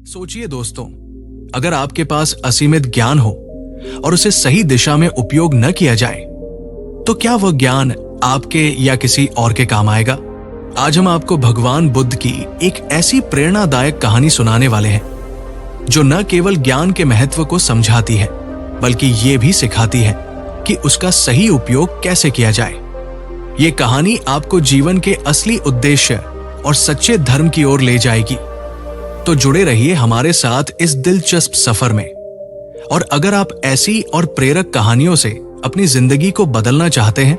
सोचिए दोस्तों, अगर आपके पास असीमित ज्ञान हो और उसे सही दिशा में उपयोग न किया जाए तो क्या वह ज्ञान आपके या किसी और के काम आएगा? आज हम आपको भगवान बुद्ध की एक ऐसी प्रेरणादायक कहानी सुनाने वाले हैं जो न केवल ज्ञान के महत्व को समझाती है बल्कि ये भी सिखाती है कि उसका सही उपयोग कैसे किया जाए। ये कहानी आपको जीवन के असली उद्देश्य और सच्चे धर्म की ओर ले जाएगी। तो जुड़े रहिए हमारे साथ इस दिलचस्प सफर में। और अगर आप ऐसी और प्रेरक कहानियों से अपनी जिंदगी को बदलना चाहते हैं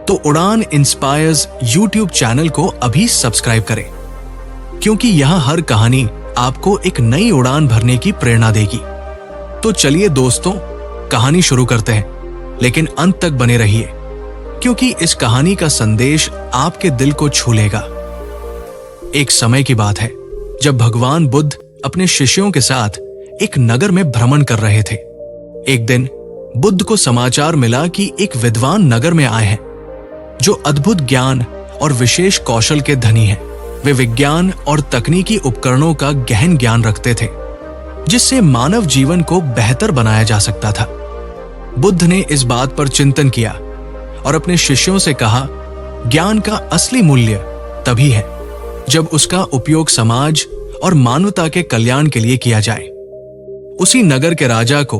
तो उड़ान इंस्पायर्स यूट्यूब चैनल को अभी सब्सक्राइब करें, क्योंकि यहां हर कहानी आपको एक नई उड़ान भरने की प्रेरणा देगी। तो चलिए दोस्तों, कहानी शुरू करते हैं, लेकिन अंत तक बने रहिए क्योंकि इस कहानी का संदेश आपके दिल को छू लेगा। एक समय की बात है जब भगवान बुद्ध अपने शिष्यों के साथ एक नगर में भ्रमण कर रहे थे। एक दिन बुद्ध को समाचार मिला कि एक विद्वान नगर में आए हैं जो अद्भुत ज्ञान और विशेष कौशल के धनी हैं। वे विज्ञान और तकनीकी उपकरणों का गहन ज्ञान रखते थे जिससे मानव जीवन को बेहतर बनाया जा सकता था। बुद्ध ने इस बात पर चिंतन किया और अपने शिष्यों से कहा, ज्ञान का असली मूल्य तभी है जब उसका उपयोग समाज और मानवता के कल्याण के लिए किया जाए। उसी नगर के राजा को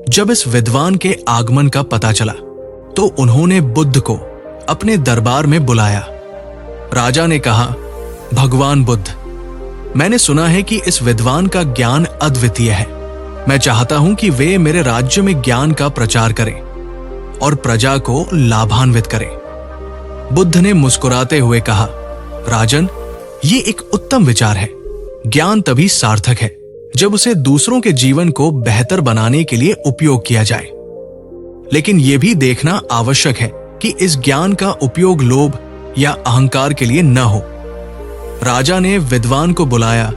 जब इस विद्वान के आगमन का पता चला तो उन्होंने बुद्ध को अपने दरबार में बुलाया। राजा ने कहा, भगवान बुद्ध, मैंने सुना है कि इस विद्वान का ज्ञान अद्वितीय है। मैं चाहता हूं कि वे मेरे राज्य में ज्ञान का प्रचार करें और प्रजा को लाभान्वित करें। बुद्ध ने मुस्कुराते हुए कहा, राजन, ये एक उत्तम विचार है। ज्ञान तभी सार्थक है जब उसे दूसरों के जीवन को बेहतर बनाने के लिए उपयोग किया जाए। लेकिन यह भी देखना आवश्यक है कि इस ज्ञान का उपयोग लोभ या अहंकार के लिए न हो। राजा ने विद्वान को बुलाया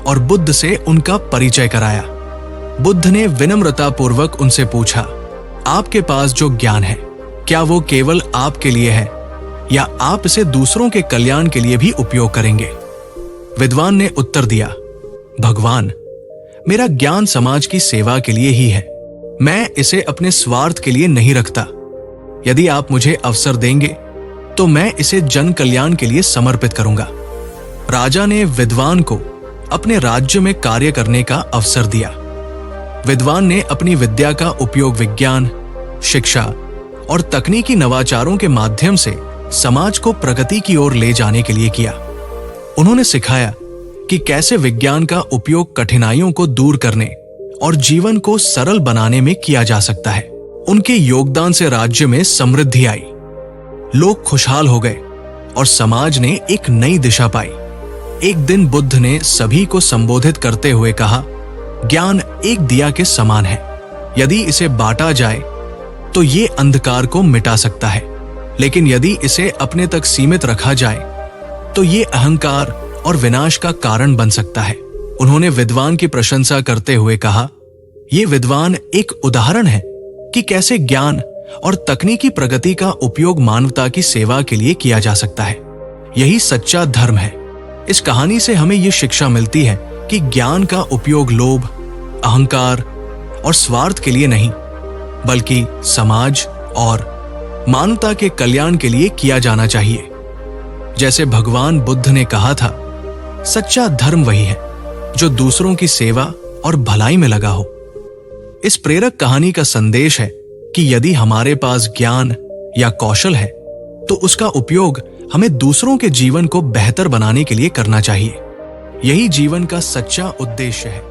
और बुद्ध से उनका परिचय कराया। बुद्ध ने विनम्रतापूर्वक उनसे पूछा, आपके पास जो ज्ञान है क्या वो केवल आपके लिए है या आप इसे दूसरों के कल्याण के लिए भी उपयोग करेंगे? विद्वान ने उत्तर दिया, भगवान, मेरा ज्ञान समाज की सेवा के लिए ही है। मैं इसे अपने स्वार्थ के लिए नहीं रखता। यदि आप मुझे अवसर देंगे तो मैं इसे जन कल्याण के लिए समर्पित करूंगा। राजा ने विद्वान को अपने राज्य में कार्य करने का अवसर दिया। विद्वान ने अपनी विद्या का उपयोग विज्ञान, शिक्षा और तकनीकी नवाचारों के माध्यम से समाज को प्रगति की ओर ले जाने के लिए किया। उन्होंने सिखाया कि कैसे विज्ञान का उपयोग कठिनाइयों को दूर करने और जीवन को सरल बनाने में किया जा सकता है। उनके योगदान से राज्य में समृद्धि आई, लोग खुशहाल हो गए और समाज ने एक नई दिशा पाई। एक दिन बुद्ध ने सभी को संबोधित करते हुए कहा, ज्ञान एक दिया के समान है। यदि इसे बांटा जाए तो ये अंधकार को मिटा सकता है, लेकिन यदि इसे अपने तक सीमित रखा जाए तो ये अहंकार और विनाश का कारण बन सकता है। उन्होंने विद्वान की प्रशंसा करते हुए कहा, ये विद्वान एक उदाहरण है कि कैसे ज्ञान और तकनीकी प्रगति का उपयोग मानवता की सेवा के लिए किया जा सकता है। यही सच्चा धर्म है। इस कहानी से हमें ये शिक्षा मिलती है कि ज्ञान का उपयोग लोभ, अहंकार और स्वार्थ के लिए नहीं बल्कि समाज और मानवता के कल्याण के लिए किया जाना चाहिए। जैसे भगवान बुद्ध ने कहा था, सच्चा धर्म वही है जो दूसरों की सेवा और भलाई में लगा हो। इस प्रेरक कहानी का संदेश है कि यदि हमारे पास ज्ञान या कौशल है तो उसका उपयोग हमें दूसरों के जीवन को बेहतर बनाने के लिए करना चाहिए। यही जीवन का सच्चा उद्देश्य है।